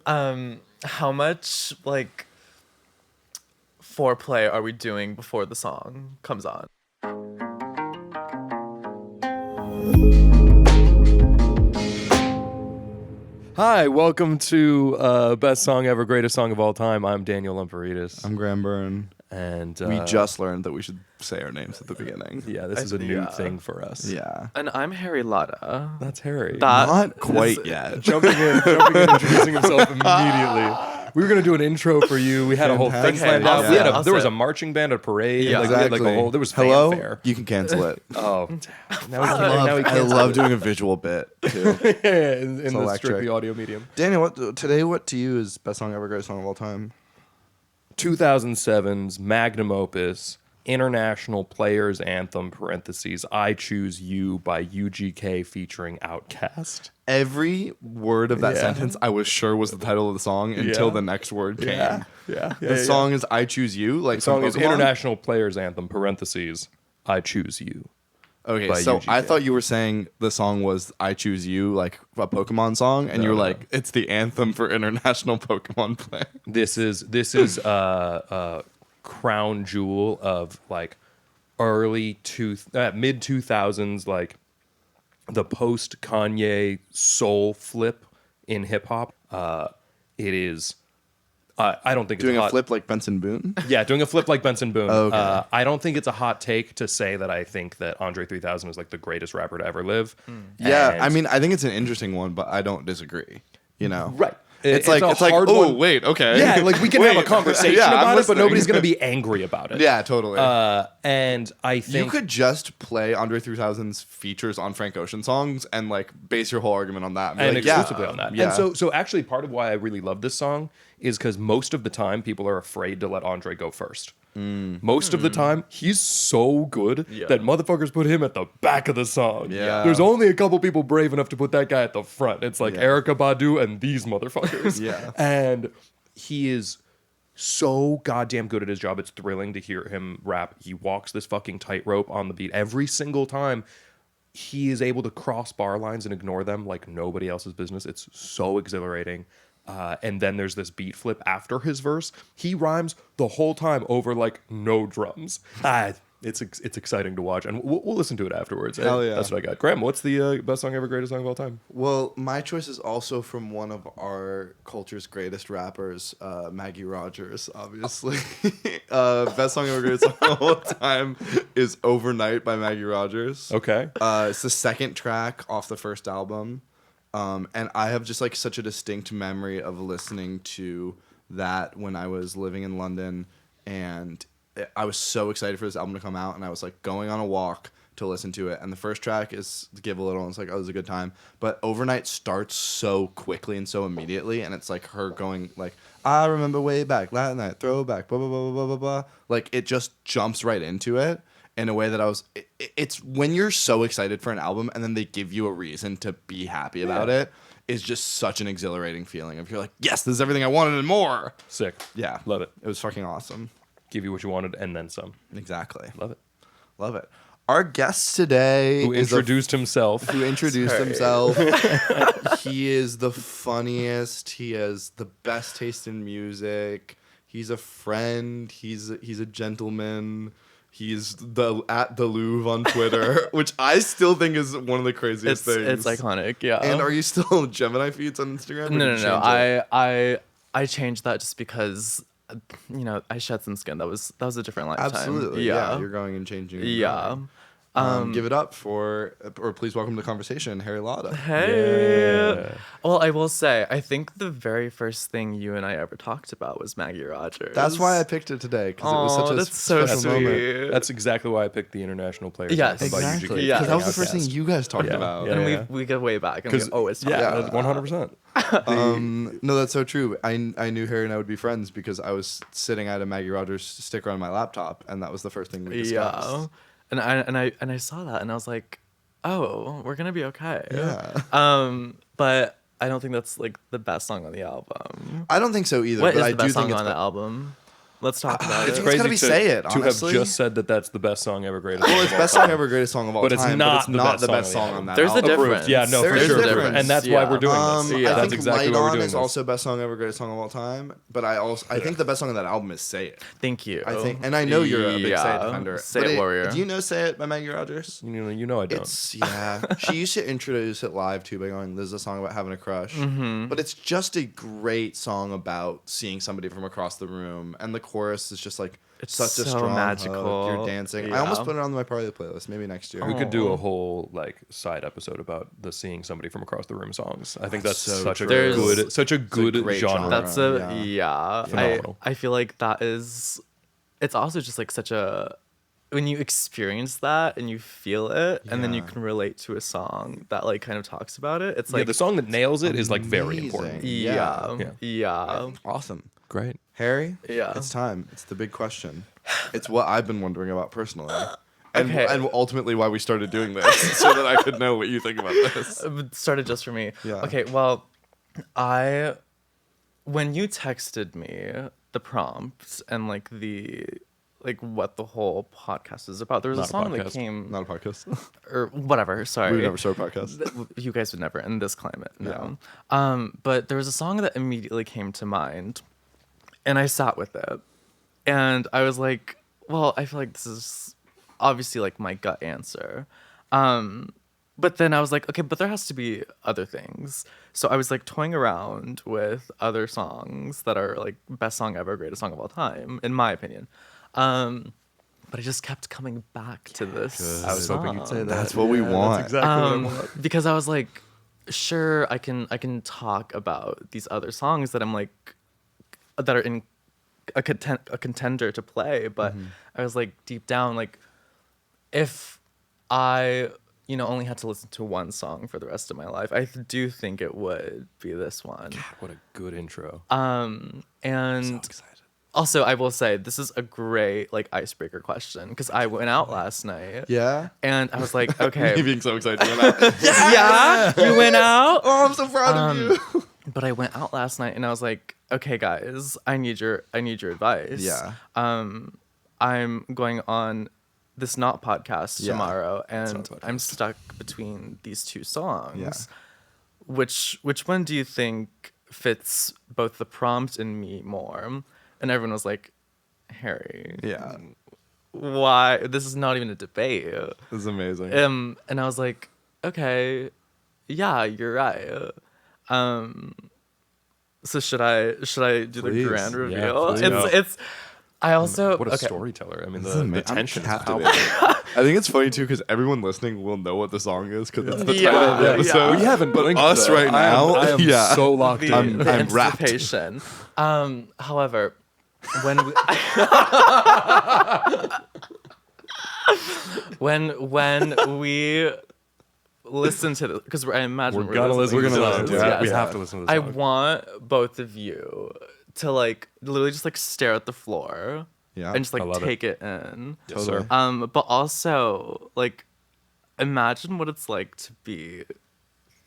How much like foreplay are we doing before the song comes on? Hi, welcome to Best Song Ever, Greatest Song of All Time. I'm Daniel Lumperitis. I'm Graham Byrne. And we just learned that we should say our names at the beginning. Yeah, this is a new thing for us. Yeah. And I'm Harry Lada. That's Harry. Not quite yet. Jumping in, introducing himself immediately. We were gonna do an intro for you. We had a whole thing planned out. Yeah. There was a marching band, a parade. Yeah. Like, Exactly. we had like a whole. There was Hello? fanfare. You can cancel it. Oh, now we I love doing a visual bit too. in the electric. strictly audio medium. Daniel, what to you is best song ever, greatest song of all time? 2007's magnum opus, International Players Anthem (parentheses I Choose You) by UGK featuring Outkast. Every word of that sentence I was sure was the title of the song until the next word came. The song is I Choose You. Like The song is Pokemon? International Players Anthem (parentheses I Choose You). Okay, by so UGK. I thought you were saying the song was I Choose You, like a Pokemon song, and you were like, it's the anthem for international Pokemon play. This is crown jewel of like mid 2000s, like the post Kanye soul flip in hip hop. It is. I don't think Doing it's a hot. flip like Benson Boone? Yeah, doing a flip like Benson Boone. Okay. I don't think it's a hot take to say that I think that Andre 3000 is like the greatest rapper to ever live. Yeah, And- I mean, I think it's an interesting one, but I don't disagree. You know, Right. It's a like hard oh one. wait, okay, Yeah, like we can have a Wait. conversation Yeah, I'm about it, but listening. nobody's gonna be angry about it. Yeah, totally. And I You think could just play Andre 3000's features on Frank Ocean songs and like base your whole argument on that. And be and like, exclusively on that. Yeah. And so actually part of why I really love this song is because most of the time people are afraid to let Andre go first. Most of the time, he's so good that motherfuckers put him at the back of the song. Yeah. There's only a couple people brave enough to put that guy at the front. It's like Erykah Badu and these motherfuckers. Yeah. And he is so goddamn good at his job. It's thrilling to hear him rap. He walks this fucking tightrope on the beat every single time. He is able to cross bar lines and ignore them like nobody else's business. It's so exhilarating. And then there's this beat flip after his verse. He rhymes the whole time over like no drums. It's exciting to watch, and we'll listen to it afterwards. Hell yeah. That's what I got. Graham, what's the best song ever, greatest song of all time? Well, my choice is also from one of our culture's greatest rappers, Maggie Rogers, obviously. Best song ever, greatest song of all time is Overnight by Maggie Rogers. Okay. It's the second track off the first album. And I have just like such a distinct memory of listening to that when I was living in London, and I was so excited for this album to come out, and I was like going on a walk to listen to it. And the first track is Give a Little, and it's like, oh, this is a good time. But Overnight starts so quickly and so immediately, and it's like her going like, I remember way back, last night, throwback, blah, blah, blah, blah, blah, blah. Like it just jumps right into it in a way that I was, it's when you're so excited for an album and then they give you a reason to be happy about it, is just such an exhilarating feeling. If you're like, yes, this is everything I wanted and more. Sick. Yeah. Love it. It was fucking awesome. Give you what you wanted and then some. Exactly. Love it. Love it. Our guest today Who is introduced himself. who introduced Sorry. himself. He is the funniest. He has the best taste in music. He's a friend. He's a gentleman. He's at the Louvre on Twitter, which I still think is one of the craziest things. It's iconic, yeah. And are you still Gemini feeds on Instagram? or No. did you change it? I changed that just because, I shed some skin. That was a different lifetime. Absolutely. Yeah. You're going and changing. and Yeah. growing. Give it up for, or please welcome to the conversation, Harry Lada. Hey. Yeah. Well, I will say, I think the very first thing you and I ever talked about was Maggie Rogers. That's why I picked it today, because it was such a that's so special sweet. moment. That's exactly why I picked the International Players. Yes. Anthem by Exactly. UGK. Yeah. Because that was the first Outkast. thing you guys talked Yeah. about. Yeah. And we go way back. And we always talk Yeah, about 100%. No, that's so true. I knew Harry and I would be friends because I was sitting at a Maggie Rogers sticker on my laptop, and that was the first thing we discussed. Yeah. And I saw that and I was like, oh, we're gonna be okay. Yeah. But I don't think that's like the best song on the album. I don't think so either. What but is I the do best think song it's on the album? Let's talk about It's it. crazy gotta be Say It, to have honestly. just said that that's the best song ever, greatest. Well, song it's of all best time. song ever, greatest song of all But it's time. not But it's the not best the song best of the song album. on that There's a album. difference. Yeah, no, for There's a sure. difference. And that's why we're doing this. I That's think exactly Light why we're On doing is this. also best song ever, greatest song of all time. But I think the best song on that album is Say It. Thank you. I think, and I know you're a big Say It defender. Say But It warrior. Do you know Say It by Maggie Rogers? You know I don't. It's she used to introduce it live too by going, "This is a song about having a crush," but it's just a great song about seeing somebody from across the room, and the chorus is just like It's such a so strong magical. hook. You're dancing. I Yeah. almost put it on my party playlist. Maybe next year. We could do a whole like side episode about the seeing somebody from across the room songs. I think that's So such a true. good great genre. genre. That's Phenomenal. I feel like that is. It's also just like such a. When you experience that and you feel it, and then you Yeah. can relate to a song that like kind of talks about it. It's Yeah, like the song that nails it is like very Amazing. important. yeah, Yeah. yeah. Awesome. Great. Harry, Yeah. it's time. It's the big question. It's what I've been wondering about personally. And, Okay. and ultimately why we started doing this, so that I could know what you think about this. It started just for me. Yeah. Okay, well, when you texted me the prompts and like what the whole podcast is about, there was Not a a song that podcast. came Not a podcast. or whatever. Sorry, We would never start a podcast. You guys would never in this climate. No. But there was a song that immediately came to mind, and I sat with it, and I was like, well, I feel like this is obviously like my gut answer. But then I was like, okay, but there has to be other things. So I was like toying around with other songs that are like best song ever, greatest song of all time, in my opinion. But I just kept coming back to this. I was hoping you'd say that. That's what we want. That's exactly what I want. Because I was like, sure, I can talk about these other songs that I'm like that are in a contender to play, but I was like deep down, like if I only had to listen to one song for the rest of my life, I do think it would be this one. What a good intro. And also I will say this is a great like icebreaker question because I went out last night. Yeah. And I was like, okay, Me being so excited to went out. yeah, you went out. Oh, I'm so proud of you. But I went out last night and I was like, okay, guys, I need your advice. Yeah. I'm going on this Not podcast Yeah. tomorrow, and Not podcast. I'm stuck between these two songs. Yeah. Which one do you think fits both the prompt and me more? And everyone was like, Harry. Yeah. Why? This is not even a debate. This is amazing. And I was like, okay, yeah, you're right. So should I do the Please. grand Yeah, reveal? please. It's I also What a okay. storyteller. I mean, This is the ama- I'm tension is captivated. palpable. I think it's funny too because everyone listening will know what the song is because it's the Yeah, title of the yeah, episode. yeah. We haven't blinked us though. right now, I am yeah. so locked The, in. the I'm wrapped. anticipation. However, when we, when we listen to this, because I imagine We're gonna listen. We're gonna to listen this. to it. Yeah, we Yes. have to listen to this. I song. want both of you to like literally just like stare at the floor Yeah. and just like I love take it in. Yes, sir. But also like imagine what it's like to be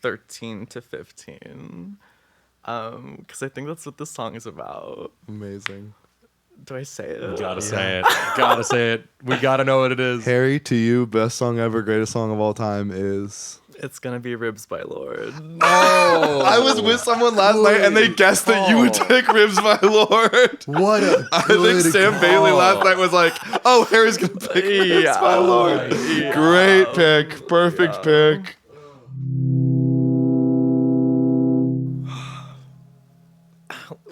13 to 15. Because I think that's what this song is about. Amazing. Do I say it? Gotta say it. Gotta say it. We gotta know what it is. Harry, to you, best song ever, greatest song of all time is. It's gonna be Ribs by Lord. Oh, I was with someone last night and they guessed that you would take Ribs by Lord. what a I think Sam Bailey last night was like, "Oh, Harry's gonna pick Ribs Yeah. by Lord." Yeah. Great pick, perfect pick.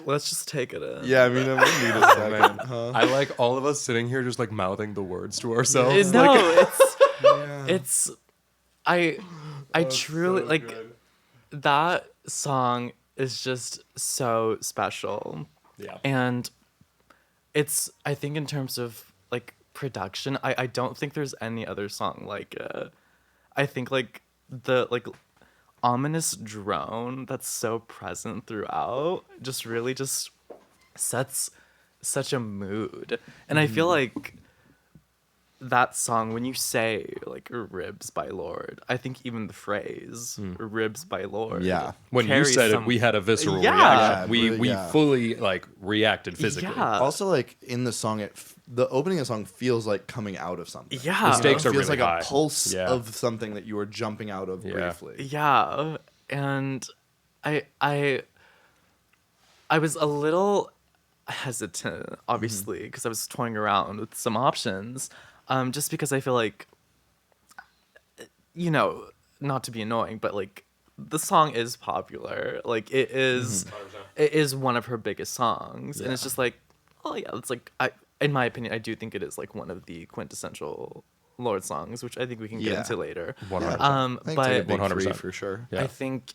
Let's just take it in. Yeah, I mean, I'm gonna need a second. Huh? I like all of us sitting here just like mouthing the words to ourselves. It's, no, Like, it's I truly so like good. that song is just so special. yeah. And it's I think in terms of like production, I don't think there's any other song like it. I think like the like ominous drone that's so present throughout just really just sets such a mood. And I feel like that song, when you say like "Ribs by Lord," I think even the phrase "Ribs by Lord," Yeah. When you carries said some- it, we had a visceral Yeah. reaction. We Yeah, yeah. fully like reacted physically. Yeah. Also, like in the song, the opening of the song feels like coming out of something. Yeah. The stakes It are feels really like high. a pulse Yeah. of something that you were jumping out of Yeah. briefly. Yeah, and I was a little hesitant, obviously, because I was toying around with some options, just because I feel like, not to be annoying, but like the song is popular. Like it is one of her biggest songs, and it's Yeah. just like, oh yeah, it's like in my opinion, I do think it is like one of the quintessential Lorde songs, which I think we can get Yeah. into later. 100%. I think it's like a But big 100%. three for sure. Yeah. I think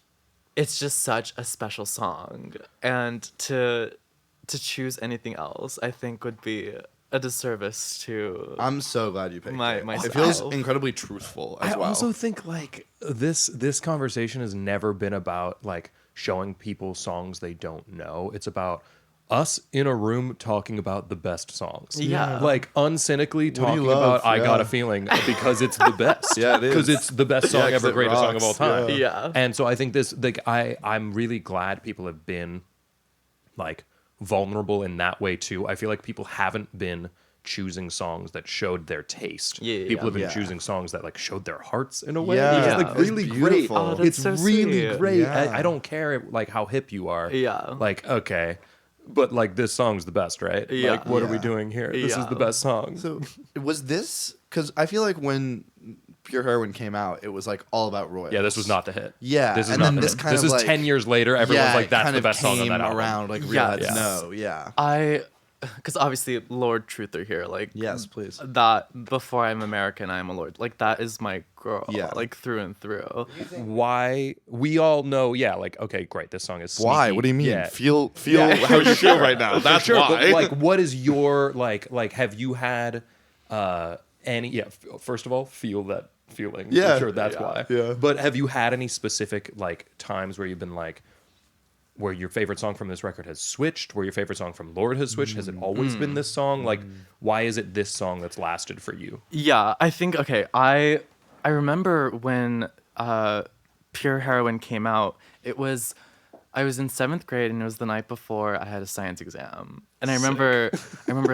it's just such a special song, and to choose anything else, I think would be a disservice to. I'm so glad you picked it. Myself. It feels incredibly truthful as I well. also think like this conversation has never been about like showing people songs they don't know. It's about us in a room talking about the best songs. Yeah. Like uncynically do you talking love? about I Got Yeah. a Feeling because it's the best. Yeah, it is. Because it's the best song Yeah, 'cause ever, it greatest song of all rocks. time. Yeah. Yeah. And so I think this like I'm really glad people have been like vulnerable in that way too. I feel like people haven't been choosing songs that showed their taste. Yeah, People have been yeah. choosing songs that like showed their hearts in a way. Yeah. Which is Yeah. like It's really great. beautiful. Oh, that's It's so really sweet. great. Yeah. I don't care like how hip you are. Yeah. Like, okay. But like this song's the best, right? Yeah. Like what are we Yeah. doing here? This is Yeah. the best song. So was this because I feel like when Pure Heroin came out, it was like all about Royals. Yeah, this was not the hit. Yeah, This is and not then the this hit. kind This of is like 10 years later. Everyone's like, that's kind the of best song on came that album. around like Real Yes. Heads Know. Yeah. because obviously Lord Truther here, like Yes, please. that before I'm American, I'm a Lord. Like that is my girl. Yeah. Like through and through. Why we all know, yeah, like okay, great. This song is Why? sneaky. What do you mean? Yeah. Feel how you feel right now. That's Sure, why. but like, what is your like? Have you had any? Yeah, first of all, feel that feeling. Yeah. I'm sure that's Yeah. why. Yeah. But have you had any specific like times where you've been like, where your favorite song from this record has switched, where your favorite song from Lorde has switched? Has it always been this song? Like, why is it this song that's lasted for you? Yeah, I think okay. I remember when Pure Heroin came out. I was in 7th grade, and it was the night before I had a science exam. And I remember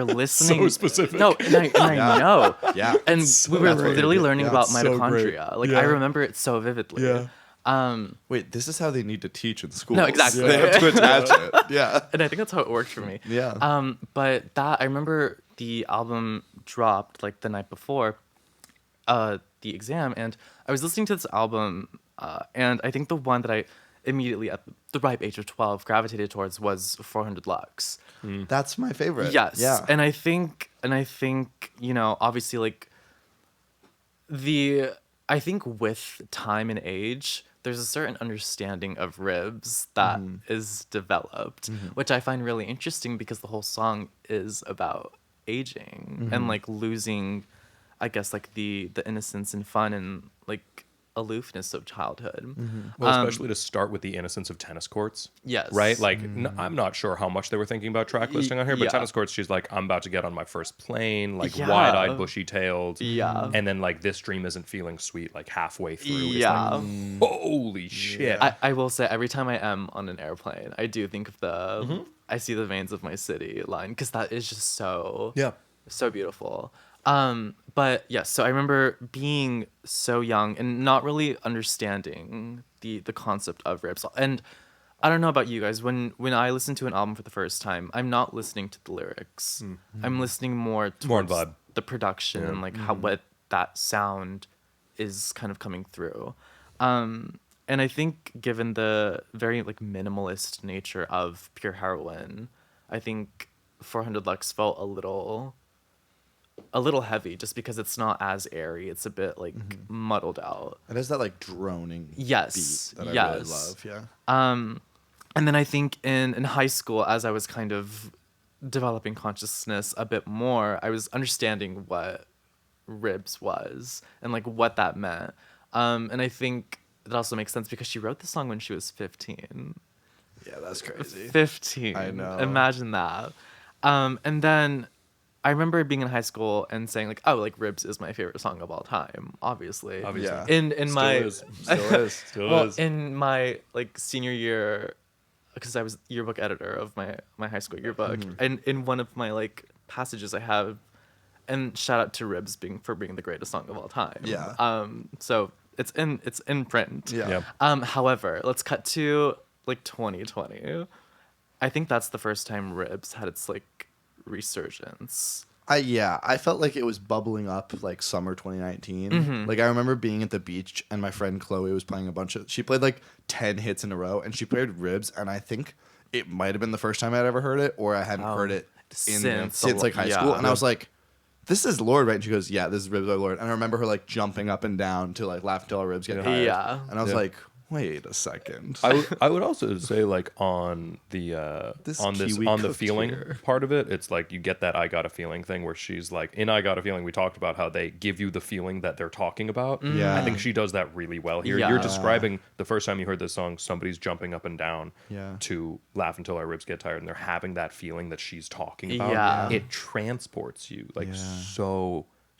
listening. So specific. No, and I know. Yeah. And we were great. literally learning Yeah, about it's so great. mitochondria. Like Yeah. I remember it so vividly. Wait, this is how they need to teach in school. No, exactly. They have to attach it. Yeah. And I think that's how it worked for me. Yeah. But that I remember the album dropped like the night before the exam, and I was listening to this album, and I think the one that I immediately at the ripe age of 12 gravitated towards was 400 Lux. That's my favorite. Yes. Yeah. And I think, obviously like I think with time and age, there's a certain understanding of Ribs that is developed, which I find really interesting because the whole song is about aging and like losing, I guess, like the innocence and fun and like aloofness of childhood. Well, especially to start with the innocence of tennis courts. Yes. Right? Like, I'm not sure how much they were thinking about track listing on here, but yeah. tennis courts, she's like, I'm about to get on my first plane, like Yeah. wide-eyed, bushy-tailed. Yeah. And then, like, this dream isn't feeling sweet, like, halfway through. It's Yeah. like, holy shit. I will say every time I am on an airplane, I do think of the I see the veins of my city line, because that is just so beautiful. But yes, so I remember being so young and not really understanding the concept of Ribs. And I don't know about you guys, when I listen to an album for the first time, I'm not listening to the lyrics. I'm listening more towards vibe. the production and like how what that sound is kind of coming through. And I think given the very like minimalist nature of Pure Heroin, I think 400 Lux felt a little heavy just because it's not as airy. It's a bit like muddled out. It has that like droning Yes, beat that I yes. really love. Yeah. And then I think in high school, as I was kind of developing consciousness a bit more, I was understanding what Ribs was and like what that meant. And I think that also makes sense because she wrote the song when she was 15. Yeah, that's crazy. 15. I know. Imagine that. And then I remember being in high school and saying like, oh, like Ribs is my favorite song of all time, obviously. Obviously. Yeah. In Still my is. Still is. Still well, is. in my like senior year, because I was yearbook editor of my high school yearbook, and in one of my like passages I have, and shout out to Ribs for being the greatest song of all time. Yeah. So it's in print. Yeah. However, let's cut to like 2020. I think that's the first time Ribs had its like resurgence. I felt like it was bubbling up like summer 2019. Like I remember being at the beach and my friend Chloe was playing she played like 10 hits in a row and she played Ribs, and I think it might have been the first time I'd ever heard it, or I hadn't heard it since like high school. And I was like, this is Lord, right? And she goes, yeah, this is Ribs by Lord. And I remember her like jumping up and down to like Laugh Until Our Ribs Get Tired. Yeah. And I was like, wait a second. I would also say like on the on the feeling part of it, it's like you get that I Got a Feeling thing where she's like, in I Got a Feeling we talked about how they give you the feeling that they're talking about. Yeah. I think she does that really well here. Yeah. You're describing the first time you heard this song, somebody's jumping up and down Yeah. to Laugh Until Our Ribs Get Tired, and they're having that feeling that she's talking about. Yeah. It transports you like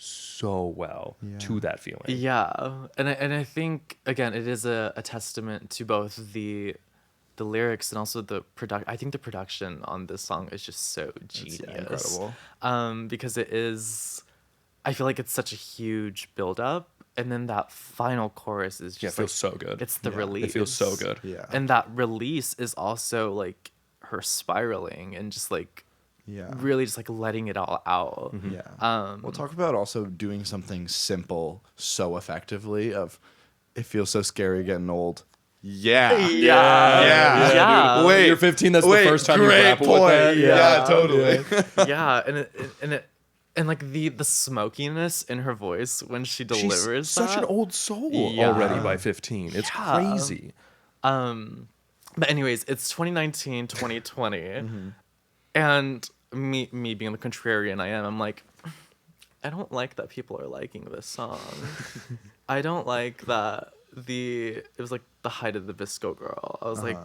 so well to that feeling. Yeah, and I think again it is a testament to both the lyrics and also the I think the production on this song is just so genius. It's incredible. Because it is, I feel like it's such a huge build up, and then that final chorus is just Yeah, it feels so good. It's the release. It feels so good. Yeah. And that release is also like her spiraling and just like really just like letting it all out. Yeah. We'll talk about also doing something simple so effectively of it feels so scary getting old. Yeah. Yeah. Wait, You're 15, that's the first time you great grapple with that. Yeah, totally. Yeah, and like the smokiness in her voice when she delivers She's such that. an old soul Yeah. already by 15. It's crazy. But anyways, it's 2019, 2020, and me being the contrarian I am, I'm like, I don't like that people are liking this song. I don't like that it was like the height of the Visco Girl. I was like,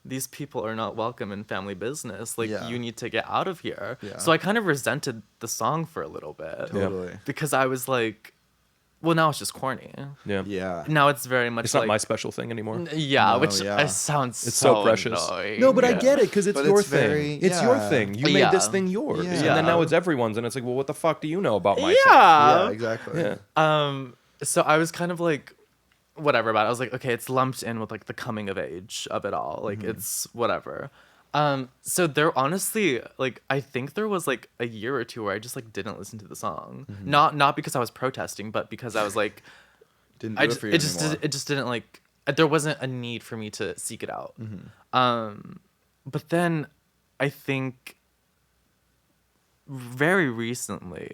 these people are not welcome in family business. Like, you need to get out of here. Yeah. So I kind of resented the song for a little bit. Totally. Because I was like, well, now it's just corny. Yeah. Yeah. Now it's very much It's like not my special thing anymore. yeah, No, which yeah. sounds It's so precious. annoying. No, but I Yeah. get it because it's But your it's thing. very- It's your yeah. thing. You made this thing yours. Yeah. And then now it's everyone's. And it's like, well, what the fuck do you know about my Yeah. Yeah, exactly. thing? Yeah. So I was kind of like, whatever about it. I was like, okay, it's lumped in with like the coming of age of it all. Like it's whatever. So there honestly, like, I think there was like a year or two where I just like didn't listen to the song. Not because I was protesting, but because I was like, Didn't do it for you anymore. it just didn't like, there wasn't a need for me to seek it out. But then I think very recently,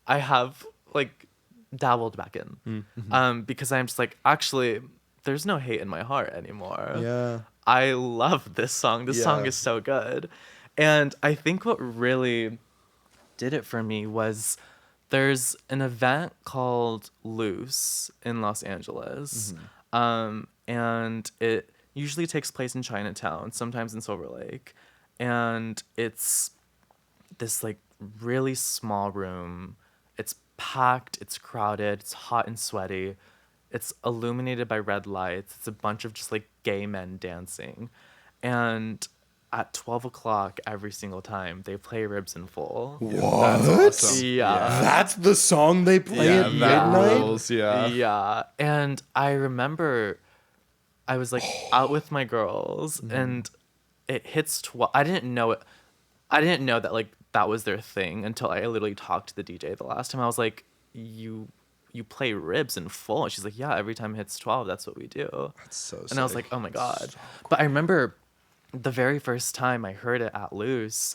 I have like dabbled back in, because I'm just like, actually, there's no hate in my heart anymore. Yeah. I love this song. This song Yeah. is so good. And I think what really did it for me was there's an event called Loose in Los Angeles. And it usually takes place in Chinatown, sometimes in Silver Lake. And it's this like really small room. It's packed, it's crowded, it's hot and sweaty. It's illuminated by red lights. It's a bunch of just like gay men dancing. And at 12 o'clock every single time, they play Ribs in full. What? That's awesome. Yeah. That's the song they play Yeah, at that midnight? rules, yeah. Yeah. And I remember I was like out with my girls and it hits 12. I didn't know that like that was their thing until I literally talked to the DJ the last time. I was like, you play Ribs in full? And she's like, yeah, every time it hits 12, that's what we do. That's so And I was sick. like, oh my God. But I remember the very first time I heard it at Loose,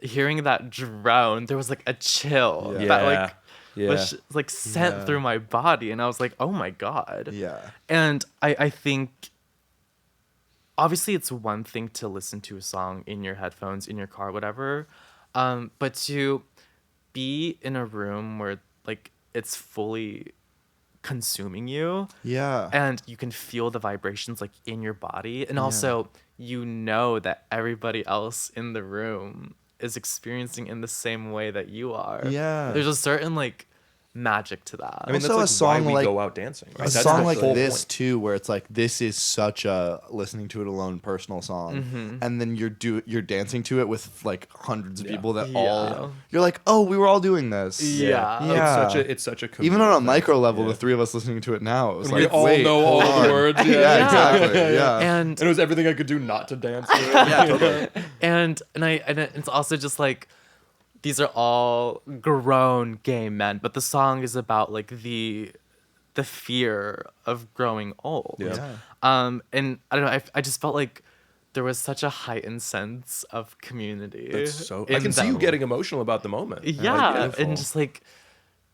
hearing that drone, there was like a chill Yeah. that like Yeah. was like sent through my body. And I was like, oh my God. Yeah. And I think obviously it's one thing to listen to a song in your headphones, in your car, whatever. But to be in a room where like it's fully consuming you Yeah. and you can feel the vibrations like in your body, and also you know that everybody else in the room is experiencing in the same way that you are. Yeah. There's a certain like magic to that. I mean, Also, that's a like why song we like- go out dancing. Right? A That's song the like whole this point. too, where it's like this is such a listening to it alone personal song, and then you're dancing to it with like hundreds of people that Yeah. all you're like, oh, we were all doing this. Yeah. Yeah. It's such a Even on a communal micro thing. level, Yeah. the three of us listening to it now, it was We like, all wait, know all hold the on. words. Yeah, exactly. Yeah. And it was everything I could do not to dance. To it. Yeah, totally. and it's also just like these are all grown gay men, but the song is about like the fear of growing old. Yeah. And I don't know, I just felt like there was such a heightened sense of community. That's so. I in can see you that- getting emotional about the moment. yeah, beautiful. and just like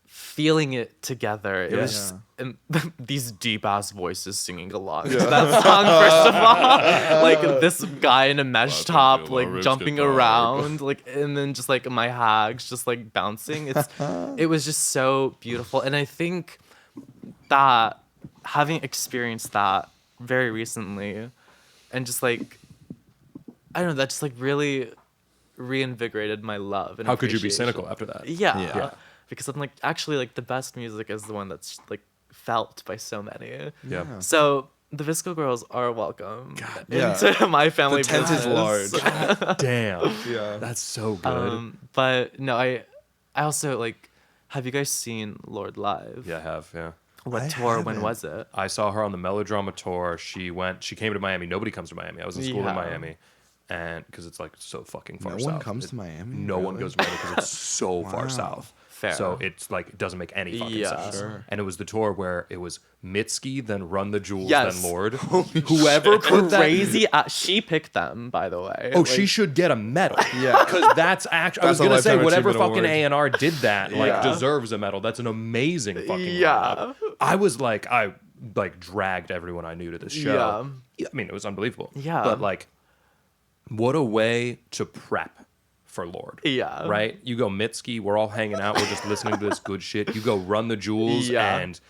feeling it together. It Yeah. was just, and these deep ass voices singing along to that song. First of all, like this guy in a mesh top, to my like rich jumping guitar. around, like, and then just like my hags just like bouncing. It was just so beautiful, and I think that having experienced that very recently, and just like I don't know, that just like really reinvigorated my love. And How could you be appreciation. cynical after that? Yeah. Yeah. Because I'm like, actually, like the best music is the one that's like felt by so many. Yeah. So the Visco girls are welcome yeah. into my family. The tent is business. large. Damn. Yeah. That's so good. But no, I also like. Have you guys seen Lord live? Yeah, I have. Yeah. What I tour? When haven't. was it? I saw her on the Melodrama tour. She came to Miami. Nobody comes to Miami. I was in school Yeah. in Miami, and because it's like so fucking far No south. one comes to Miami? No one Really? goes to Miami because it's so far south. Fair. So it's like it doesn't make any fucking Yeah. sense. Sure. And it was the tour where it was Mitski, then Run the Jewels, Yes. then Lord. Whoever put that. Crazy. She picked them, by the way. Oh, she should get a medal. Yeah. Because that's actually. I was That's a gonna say Lifetime whatever Achievement fucking Award. A&R did that like Yeah. deserves a medal. That's an amazing fucking Yeah. lineup. I was like I dragged everyone I knew to this show. Yeah. I mean, it was unbelievable. Yeah. But like, what a way to prep for Lord. Yeah. Right? You go Mitski, we're all hanging out, we're just listening to this good shit. You go Run the Jewels Yeah. and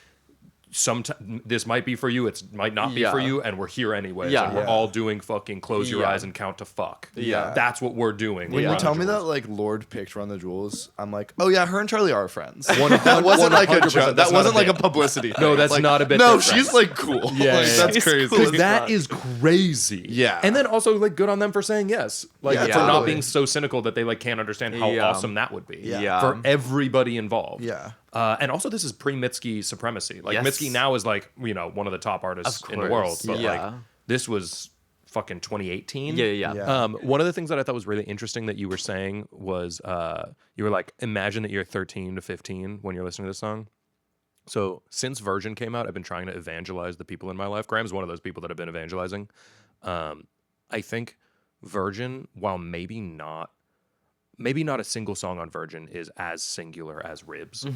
sometimes this might be for you, it might not be Yeah. for you, and we're here anyways. Yeah. And we're Yeah. all doing fucking close your Yeah. eyes and count to fuck. Yeah. That's what we're doing. When with you Run the tell me that Jewels. like Lord picked Run the Jewels, I'm like, oh yeah, her and Charlie are friends. 100%. That wasn't like a 100%. joke. That's That not wasn't a like a bit. publicity. No, thing. that's Like, not a bit. No, They're she's friends. like cool. Yeah, Like, yeah, that's She's crazy. cool. Because that is crazy. Yeah. And then also like good on them for saying yes. Like Yeah, for not totally. being so cynical that they like can't understand how Yeah. awesome that would be. Yeah. For everybody involved. Yeah. And also this is pre-Mitski supremacy. Like Yes. Mitski now is like, you know, one of the top artists Of in the world. course. But Yeah. like this was fucking 2018. Yeah. Yeah. One of the things that I thought was really interesting that you were saying was you were like, imagine that you're 13 to 15 when you're listening to this song. So since Virgin came out, I've been trying to evangelize the people in my life. Graham's one of those people that have been evangelizing. I think Virgin, while maybe not a single song on Virgin is as singular as Ribs.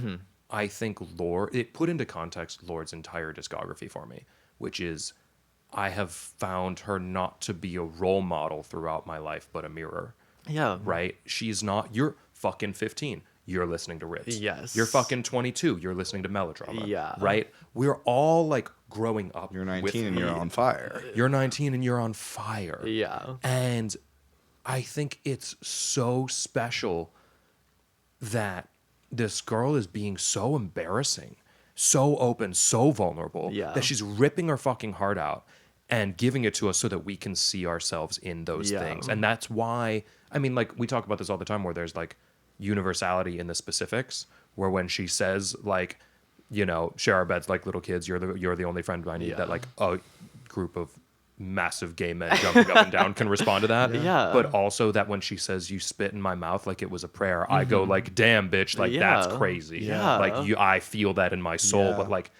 I think Lord, it put into context Lord's entire discography for me, which is I have found her not to be a role model throughout my life, but a mirror. Yeah. Right? She's not. You're fucking 15. You're listening to Ribs. Yes. You're fucking 22. You're listening to Melodrama. Yeah. Right? We're all like growing up. You're with 19 and you're me. on fire. You're 19 and you're on fire. Yeah. And I think it's so special that this girl is being so embarrassing, so open, so vulnerable, Yeah. that she's ripping her fucking heart out and giving it to us so that we can see ourselves in those Yeah. things. And that's why, I mean, like, we talk about this all the time where there's like universality in the specifics, where when she says, like, you know, share our beds like little kids, you're the only friend I need, Yeah. that like a group of massive gay men jumping up and down can respond to that. Yeah. But also that when she says you spit in my mouth like it was a prayer, I go like, damn bitch, like that's Yeah. crazy. Yeah. Like I feel that in my soul, Yeah. but like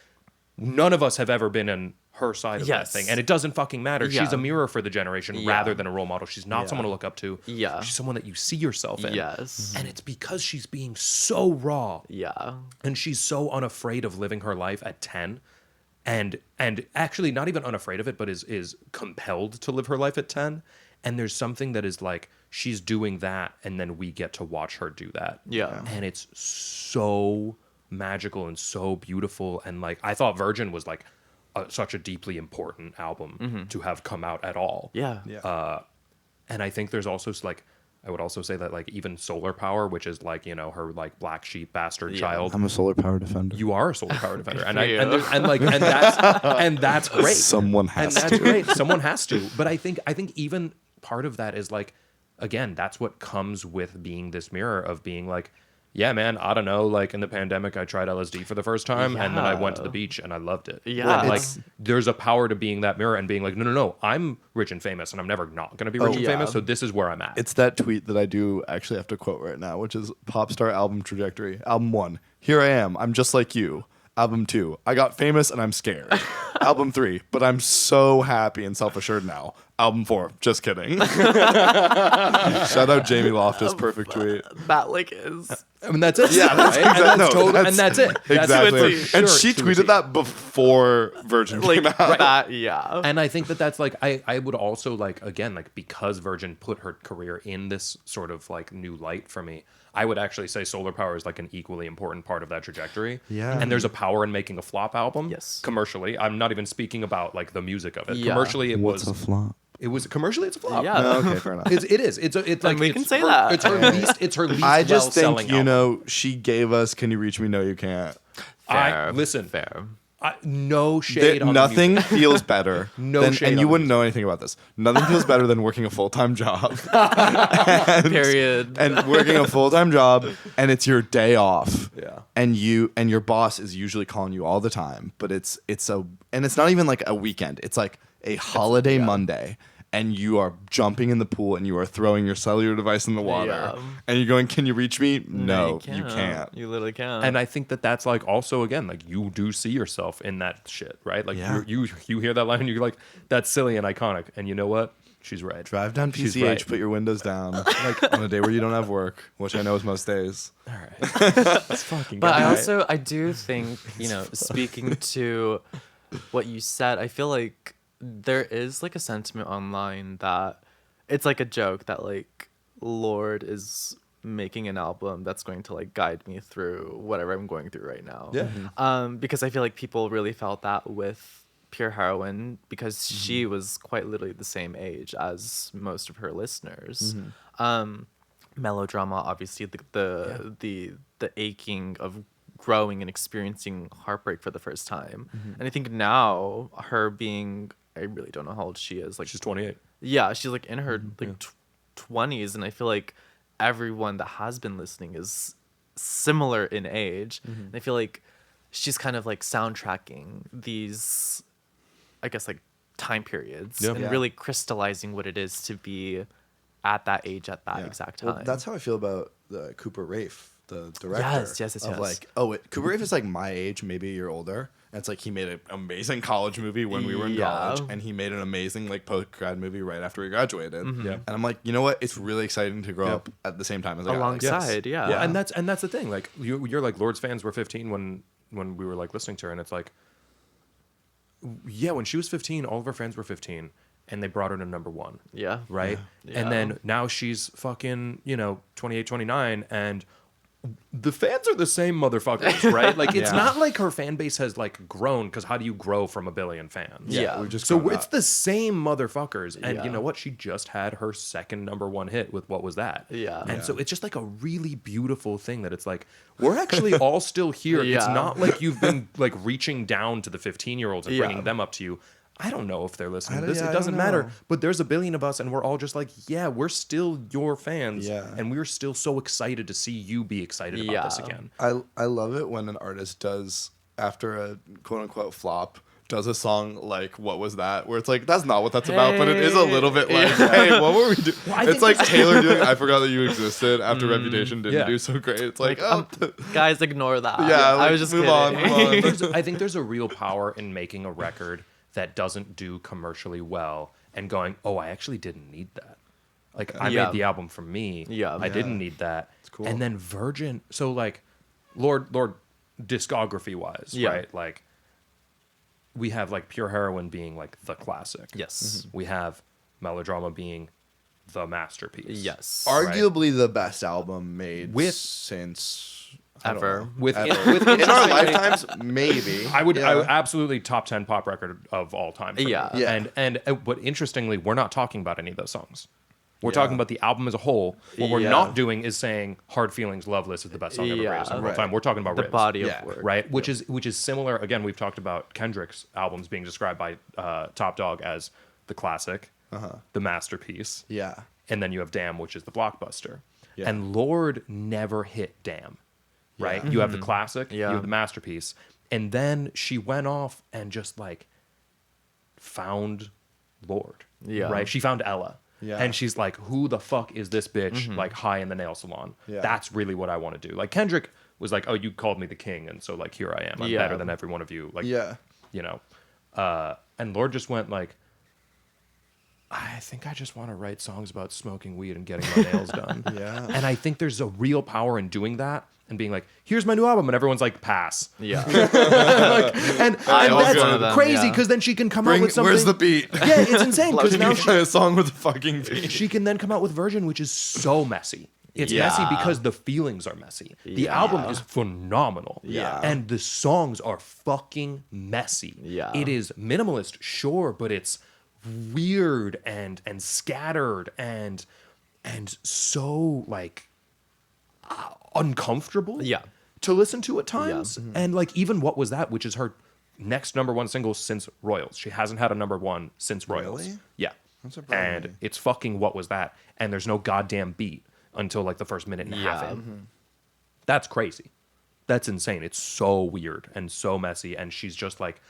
none of us have ever been in her side of Yes. that thing. And it doesn't fucking matter. She's Yeah. a mirror for the generation Yeah. rather than a role model. She's not Yeah. someone to look up to. Yeah. She's someone that you see yourself in. Yes. And it's because she's being so raw Yeah. and she's so unafraid of living her life at 10 and actually not even unafraid of it, but is compelled to live her life at 10. And there's something that is like she's doing that and then we get to watch her do that. Yeah. And it's so magical and so beautiful. And like I thought Virgin was like such a deeply important album to have come out at all. Yeah. Yeah. And I think there's also like I would also say that like even Solar Power, which is like, you know, her like black sheep bastard child. I'm a solar power defender. You are a solar power defender, and you. that's great. Someone has and that's great. Someone has to. But I think even part of that is like, again, that's what comes with being this mirror of being like, yeah, man, I don't know. Like in the pandemic, I tried LSD for the first time, and then I went to the beach and I loved it. Yeah. And, like there's a power to being that mirror and being like, no, I'm rich and famous, and I'm never not going to be rich and famous. So this is where I'm at. It's that tweet that I do actually have to quote right now, which is pop star album trajectory. Album 1, here I am, I'm just like you. Album 2, I got famous and I'm scared. Album 3, but I'm so happy and self-assured now. Album 4, just kidding. Shout out Jamie Loftus, perfect tweet. That like is. I mean, that's it. Yeah, that's right? exactly. And that's it. Exactly. That's And she tweeted that before Virgin came out. That, yeah. And I think that's like I would also like, again, like because Virgin put her career in this sort of like new light for me, I would actually say Solar Power is like an equally important part of that trajectory. Yeah. And there's a power in making a flop album. Yes. Commercially. I'm not even speaking about like the music of it. Yeah. Commercially What's a flop? it was commercially it's a flop. Yeah. No, okay, fair enough. It is. It's like we it's can say her, that. It's her least I just think, well-selling you album. know, she gave us Can You Reach Me? No, You Can't. Fair. Listen. Fair. No shade on the Nothing music. feels better. No than, shade and on you the wouldn't know anything about this. Nothing feels better than working a full-time job. Period. And working a full-time job, and it's your day off. Yeah. And your boss is usually calling you all the time, but it's not even like a weekend. It's like a holiday Monday. And you are jumping in the pool and you are throwing your cellular device in the water. Yeah. And you're going, can you reach me? No, you you can't. You literally can't. And I think that's like also again like you do see yourself in that shit, right? Like Yeah. you hear that line and you're like, that's silly and iconic. And you know what? She's right. Drive down She's PCH, right. put your windows down. Like on a day where you don't have work, which I know is most days. All right. That's fucking. But good. I do think, speaking to what you said, I feel like there is like a sentiment online that it's like a joke that like Lorde is making an album that's going to like guide me through whatever I'm going through right now. Yeah. Because I feel like people really felt that with Pure Heroine because she was quite literally the same age as most of her listeners. Melodrama, obviously the aching of growing and experiencing heartbreak for the first time. And I think now her being, I really don't know how old she is. Like She's 28. Yeah, she's like in her like 20s, and I feel like everyone that has been listening is similar in age. And I feel like she's kind of like soundtracking these, I guess, like time periods and Yeah. really crystallizing what it is to be at that age at that Yeah. exact time. Well, that's how I feel about Cooper Raiff, the director. Yes. Of like, Cooper Raiff is like my age, maybe a year older. And it's like he made an amazing college movie when we were in college, and he made an amazing like post grad movie right after we graduated. Yeah. And I'm like, you know what? It's really exciting to grow up at the same time as a guy. Alongside, yeah. Well, and that's the thing. Like you're like Lorde's fans were 15 when we were like listening to her, and it's like, yeah, when she was 15, all of her friends were 15, and they brought her to number one. Yeah. Right. Yeah. And then now she's fucking 28, 29, and the fans are the same motherfuckers, right? Like it's not like her fan base has like grown, because how do you grow from 1 billion fans? Yeah. We've just So grown it's up. the same motherfuckers. And you Yeah. know what? She just had her second number one hit with What Was That? Yeah. And so it's just like a really beautiful thing that it's like, we're actually all still here. It's Yeah. not like you've been like reaching down to the 15-year-olds and Yeah. bringing them up to you. I don't know if they're listening to I this. don't It doesn't know. matter. But there's 1 billion of us, and we're all just like, yeah, we're still your fans. Yeah. And we're still so excited to see you be excited about this Yeah. again. I love it when an artist does, after a quote unquote flop, does a song like What Was That? Where it's like, that's not what that's about, but it is a little bit like, hey, what were we doing? I It's think like Taylor doing I Forgot That You Existed after Reputation didn't yeah. do so great. It's like, Guys, ignore that. Yeah, I like, was just move kidding. on. I think there's a real power in making a record that doesn't do commercially well and going, oh, I actually didn't need that. Like, I Yeah. made the album for me. Yeah. I didn't need that. It's cool. And then Virgin, so like, Lorde discography wise, Yeah. right? Like, we have like Pure Heroine being like the classic. Yes. We have Melodrama being the masterpiece. Yes. Arguably the best album made With- since Ever. With Ever. with in our interestingly- lifetimes, maybe. I would Yeah. absolutely top 10 pop record of all time. For Yeah. me. Yeah. And but interestingly, we're not talking about any of those songs. We're talking about the album as a whole. What we're Yeah. not doing is saying Hard Feelings, Loveless is the best song ever Yeah. raised of all Right. time. We're talking about The Ribs. body Yeah. of work. Right, which is similar. Again, we've talked about Kendrick's albums being described by Top Dog as the classic, the masterpiece, Yeah. and then you have Damn, which is the blockbuster. Yeah. And Lord never hit Damn, right? Yeah. You have the classic, you Yeah. have the masterpiece, and then she went off and just like found Lord, Yeah. right? She found Ella. Yeah. And she's like, who the fuck is this bitch like high in the nail salon? Yeah. That's really what I want to do. Like Kendrick was like, oh, you called me the king. And so like, here I am. I'm Yeah. better than every one of you. Like, Yeah. you know, and Lord just went like, I think I just want to write songs about smoking weed and getting my nails done. Yeah. And I think there's a real power in doing that and being like, here's my new album. And everyone's like, pass. Yeah. And was one of that's them, crazy yeah. because then she can come out with something. Where's the beat? Yeah, it's insane because Can now you play a song with a fucking beat? she can then come out with Virgin, which is so messy. It's Yeah. messy because the feelings are messy. The Yeah. album is phenomenal. Yeah. And the songs are fucking messy. Yeah. It is minimalist, sure, but it's weird and scattered and so like uncomfortable Yeah. to listen to at times. Mm-hmm. And like even What Was That, which is her next number one single since Royals. She hasn't had a number one since Royals. Really? Yeah. That's surprising And me. it's fucking What Was That? And there's no goddamn beat until like the first minute and a half Yeah. in. That's crazy. That's insane. It's so weird and so messy. And she's just like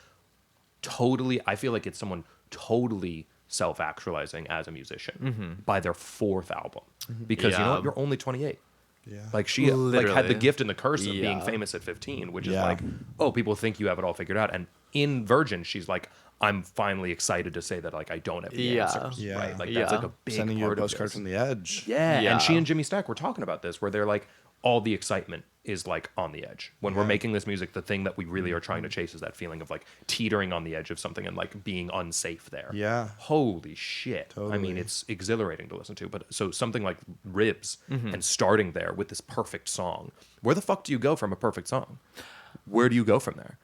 totally, I feel like it's someone totally self-actualizing as a musician by their fourth album. Because you know Yeah. what? You're only 28. Yeah. Like she like had the Literally. gift and the curse of being Yeah. famous at 15, which is Yeah. like, oh, people think you have it all figured out. And in Virgin, she's like, I'm finally excited to say that like I don't have the Yeah. answers. Yeah. Right. Like Yeah. that's like a big Sending you a part of postcard this. from the edge. Yeah. Yeah. And she and Jimmy Stack were talking about this where they're like, all the excitement is like on the edge. When we're making this music, the thing that we really are trying to chase is that feeling of like teetering on the edge of something and like being unsafe there. Yeah. Holy shit. I mean, Totally. it's exhilarating to listen to. But so something like Ribs and starting there with this perfect song. Where the fuck do you go from a perfect song? Where do you go from there?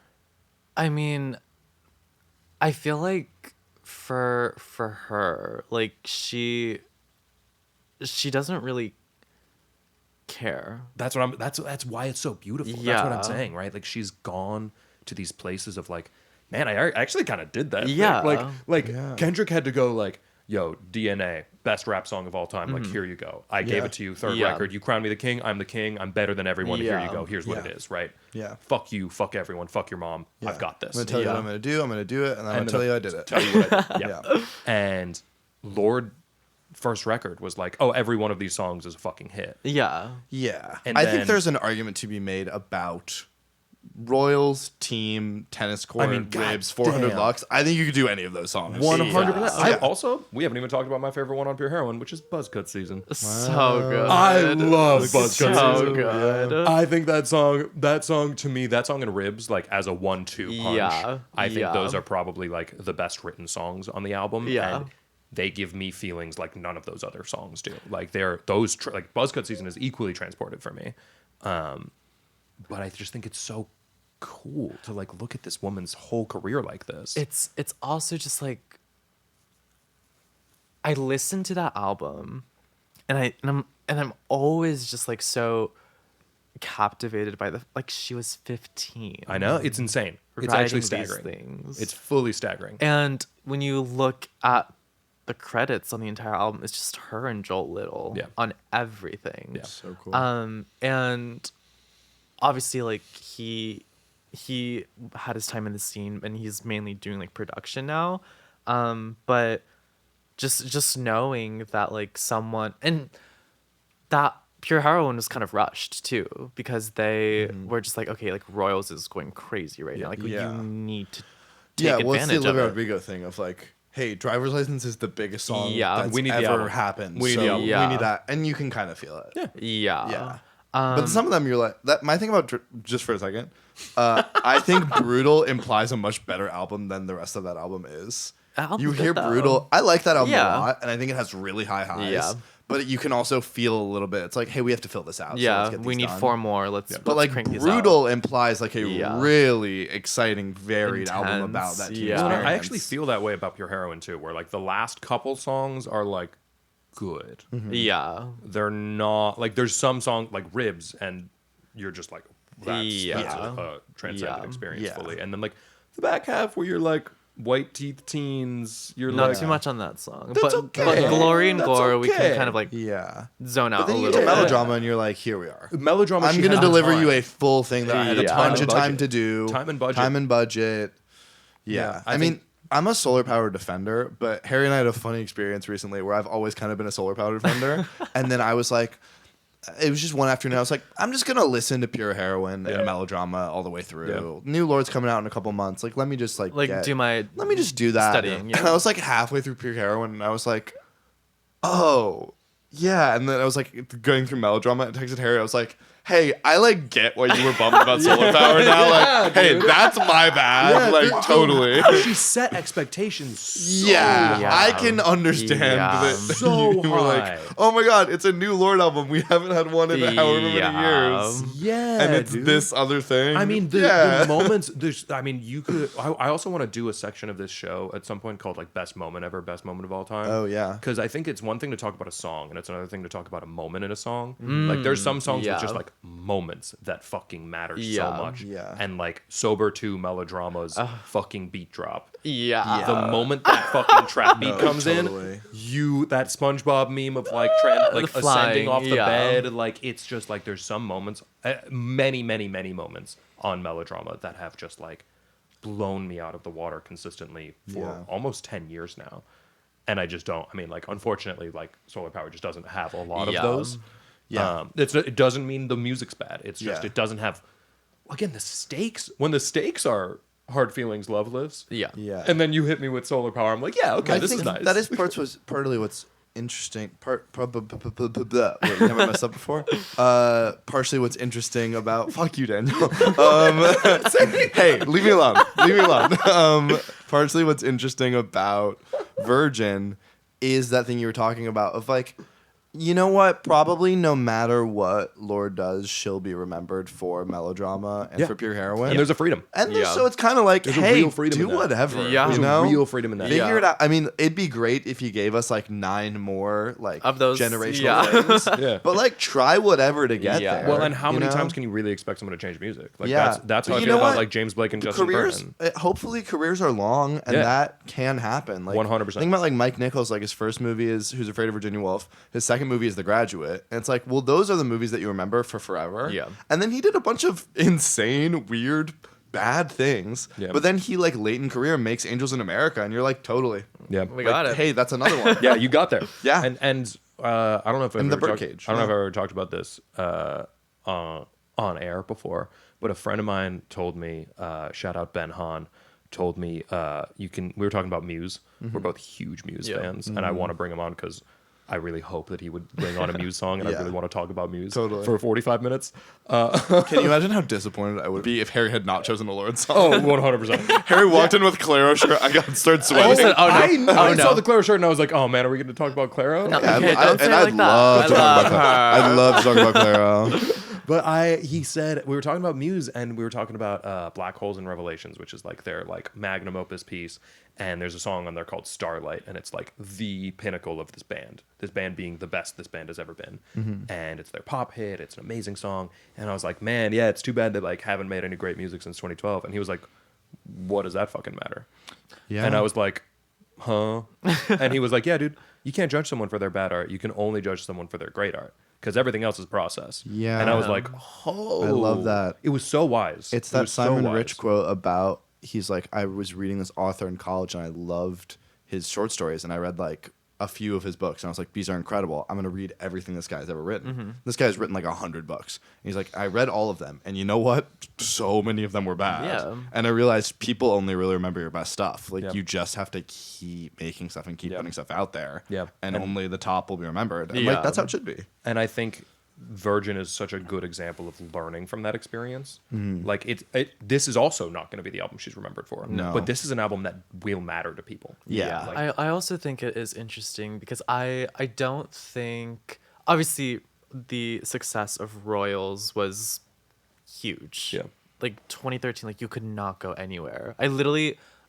I mean, I feel like for her, like she doesn't really care. That's what I'm that's why it's so beautiful. That's what Yeah. I'm saying, right? Like she's gone to these places of like, man, I actually kind of did that. thing. Yeah. Like Yeah. Kendrick had to go like, yo, DNA, best rap song of all time. Like, here you go. I gave Yeah. it to you, third Yeah. record. You crowned me the king. I'm the king. I'm better than everyone. Here you Yeah. go. Here's what Yeah. it is, right? Yeah. Fuck you. Fuck everyone. Fuck your mom. Yeah. I've got this. I'm gonna tell you what Yeah. I'm gonna do. I'm gonna do it, and I'm And gonna tell you I did it. Tell you what I did. Yeah. Yeah. And Lord first record was like, oh, every one of these songs is a fucking hit. Yeah. Yeah. And I then- think there's an argument to be made about Royals, Team, Tennis Court, I mean, Ribs, 400 goddamn. Lux. I think you could do any of those songs. 100%. Yeah. Also, we haven't even talked about my favorite one on Pure Heroin, which is Buzzcut Season. So good. I love Buzzcut so Season. good. I think that song to me, that song and Ribs, like as a 1-2 punch, Yeah, I think yeah. those are probably like the best written songs on the album. Yeah. And they give me feelings like none of those other songs do. Like they're those like Buzzcut Season is equally transported for me. But I just think it's so cool to like look at this woman's whole career like this. It's also just like I listen to that album and I'm always just like so captivated by the like she was 15. I know, it's insane. It's writing actually these staggering. things. It's fully staggering. And when you look at the credits on the entire album, it's just her and Joel Little Yeah. on everything. Yeah. So cool. And obviously like he had his time in the scene and he's mainly doing like production now. But just knowing that like someone and that Pure Heroin was kind of rushed too because they were just like, okay, like Royals is going crazy right now. Like Yeah. you need to take Yeah, what's the advantage Olivia of it. Rodrigo thing of like, hey, Driver's License is the biggest song Yeah. that's We need the ever album. happened. We need the so album. Yeah. we need that, and you can kind of feel it. Yeah. Yeah. But some of them you're like that. My thing about just for a second, I think Brutal implies a much better album than the rest of that album is. Album's You good, hear though. Brutal. I like that album Yeah. a lot, and I think it has really high highs. Yeah. But you can also feel a little bit. It's like, hey, we have to fill this out. so let's Yeah, get we these need done. 4 more. Let's But like crank these Brutal out. implies like a Yeah. really exciting, varied album about Intense, that teen yeah. Well, experience. I actually feel that way about Pure Heroin too, where like the last couple songs are like good. Yeah. They're not like there's some song like Ribs, and you're just like that's Yeah. a transcendent Yeah. experience Yeah. fully. And then like the back half where you're like White Teeth Teens, you're Not like too much on that song. That's but okay. Glory and That's Gore, we okay. can kind of like Yeah. zone out But then a you get little to bit. melodrama, and you're like, here we are. Melodrama. I'm she going to had the deliver time. you a full thing that I had a Yeah. bunch Time of and time budget. to do. Time and budget. Time and budget. Yeah. Yeah, I mean, I'm a solar powered defender, but Harry and I had a funny experience recently where I've always kind of been a solar powered defender. And then I was like, it was just one afternoon. I was like, I'm just going to listen to Pure Heroine and melodrama all the way through. New Lord's coming out in a couple months. Like, let me just Like do my let me just do that. studying, And yeah. I was like halfway through Pure Heroine, and I was like, oh, yeah. And then I was like going through melodrama and texted Harry. I was like, hey, I like get why you were bummed about solar power now. Like, hey, that's my bad. Like, totally. She set expectations. So Yeah, high. I can understand Yeah. that So you were like, high. oh my god, it's a new Lord album. We haven't had one in however many years. Yeah, And it's dude. this other thing. I mean, the Yeah. moments. There's. I mean, you could. I also want to do a section of this show at some point called like best moment ever, best moment of all time. Oh, yeah. Because I think it's one thing to talk about a song, and it's another thing to talk about a moment in a song. Like there's some songs with yeah. just like moments that fucking matter so Yeah. much. Yeah. And like Sober 2 Melodrama's fucking beat drop. Yeah. The moment that fucking trap beat No, comes totally. in, that SpongeBob meme of like like The ascending flying, off the yeah. bed, like it's just like there's some moments, many moments on Melodrama that have just like blown me out of the water consistently for Yeah. almost 10 years now. And I just don't. I mean, like unfortunately, like Solar Power just doesn't have a lot of Yeah. those. Yeah. It doesn't mean the music's bad. It's just Yeah. it doesn't have. Again, the stakes. When the stakes are Hard Feelings, Loveless. Yeah. Yeah. And then you hit me with Solar Power. I'm like, yeah, okay, I this think is nice. that is partly what's interesting. Wait, never messed up before. Partially what's interesting about fuck you, Daniel. Hey, leave me alone. Leave me alone. Partially what's interesting about Virgin is that thing you were talking about of like, you know what? Probably no matter what Lord does, she'll be remembered for melodrama and Yeah. for Pure Heroine. and there's a freedom. And Yeah. so it's kind of like, There's a hey, real freedom in do that. whatever. Yeah. There's you know? a real freedom in that. Figure Yeah. it out. I mean, it'd be great if you gave us like 9 more like Of those, generational yeah. things. Yeah. But like try whatever to get Yeah. there. Well, and how you many know? times can you really expect someone to change music? Like Yeah. that's how But I you feel know about what? like James Blake and Justin careers Vernon. hopefully careers are long and Yeah. that can happen. Like 100%. Think about like Mike Nichols, like his first movie is Who's Afraid of Virginia Woolf. His second movie is The Graduate. And it's like, well, those are the movies that you remember for forever. Yeah. And then he did a bunch of insane, weird, bad things. Yeah. But then he like late in career makes Angels in America and you're like, totally. Yeah. We got it. Hey, that's another one. Yeah, you got there. Yeah. And I don't know if I've And ever the talked, birdcage, I don't know if yeah. I've ever talked about this on air before, but a friend of mine told me, shout out Ben Hahn, told me we were talking about Muse. Mm-hmm. We're both huge Muse Yeah. fans, and I want to bring him on because I really hope that he would bring on a Muse song, and I Yeah. really want to talk about Muse Totally. for 45 minutes. Can you imagine how disappointed I would be if Harry had not chosen a Lord song? Oh, 100%. Harry walked in with Claro shirt. I got started sweating. said, oh, no. I Oh, saw no. the Claro shirt, and I was like, oh man, are we going to talk about Claro? No. Yeah, Okay, don't say it I'd like that. love I to talk love about that. I'd love to talk about Claro. But he said we were talking about Muse and we were talking about Black Holes and Revelations, which is like their like magnum opus piece. And there's a song on there called Starlight, and it's like the pinnacle of this band. This band being the best this band has ever been, and it's their pop hit. It's an amazing song. And I was like, man, yeah, it's too bad they like haven't made any great music since 2012. And he was like, what does that fucking matter? Yeah. And I was like, huh? And he was like, yeah, dude, you can't judge someone for their bad art. You can only judge someone for their great art. Because everything else is process. Yeah. And I was like, oh. I love that. It was so wise. It's It that was so Simon wise. Rich quote about he's like, I was reading this author in college and I loved his short stories and I read like a few of his books and I was like, these are incredible. I'm gonna read everything this guy's ever written. This guy's written like 100 books. And he's like, I read all of them, and you know what? So many of them were bad. Yeah. And I realized people only really remember your best stuff. Like Yep. you just have to keep making stuff and keep Yep. putting stuff out there. Yep. And And- only the top will be remembered. And Yeah. like that's how it should be. And I think Virgin is such a good example of learning from that experience. Like this is also not going to be the album she's remembered for. No. But this is an album that will matter to people. Yeah. Like, I also think it is interesting because I don't think, obviously the success of Royals was huge. Yeah. Like 2013, like you could not go anywhere. I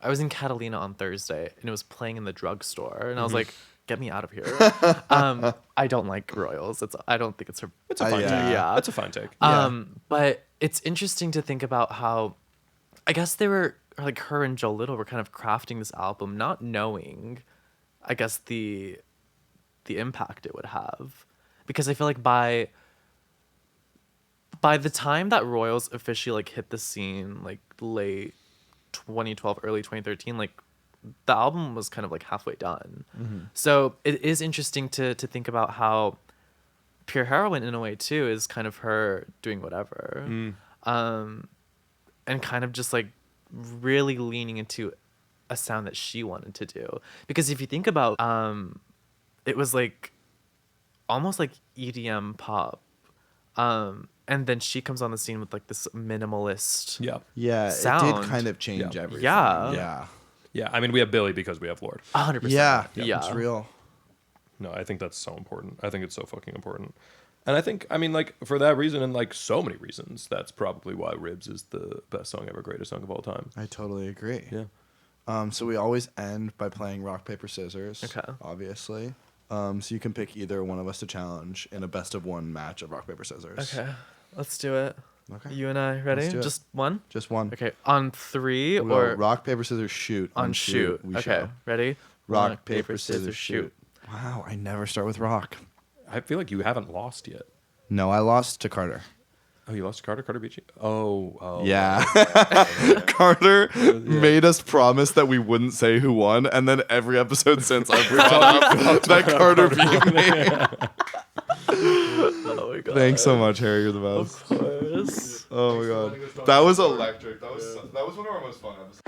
was in Catalina on Thursday and it was playing in the drugstore and I was like, get me out of here. I don't like Royals. I don't think it's her. It's a fine take. Yeah. It's a fine take. But it's interesting to think about how, I guess they were like her and Joe Little were kind of crafting this album, not knowing, I guess the impact it would have, because I feel like by the time that Royals officially like hit the scene, like late 2012, early 2013, like the album was kind of like halfway done. So it is interesting to think about how Pure Heroine in a way too is kind of her doing whatever, and kind of just like really leaning into a sound that she wanted to do. Because if you think about, it was like almost like EDM pop, and then she comes on the scene with like this minimalist it sound. did kind of change everything. Yeah. Yeah, I mean, we have Billy because we have Lord. 100%. Yeah, Yeah. it's real. No, I think that's so important. I think it's so fucking important. And I think, I mean, like, for that reason and, like, so many reasons, that's probably why Ribs is the best song ever, greatest song of all time. I totally agree. Yeah. So we always end by playing rock, paper, scissors. Okay. Obviously. So you can pick either one of us to challenge in a best of one match of rock, paper, scissors. Okay, let's do it. Okay. You and I ready? Let's do it. Just one? Just one. Okay, on three We'll or go rock, paper, scissors, shoot. on shoot. we Okay, show. ready? Rock, paper, scissors, shoot. Wow, I never start with rock. I feel like you haven't lost yet. No, I lost to Carter. Oh, you lost to Carter? Carter beat you? Oh. Yeah. Carter made us promise that we wouldn't say who won, and then every episode since I've brought up that Carter beat me. Oh my god. Thanks so much, Harry. You're the best. Of course. Oh my god. That was electric. That was one of our most fun episodes.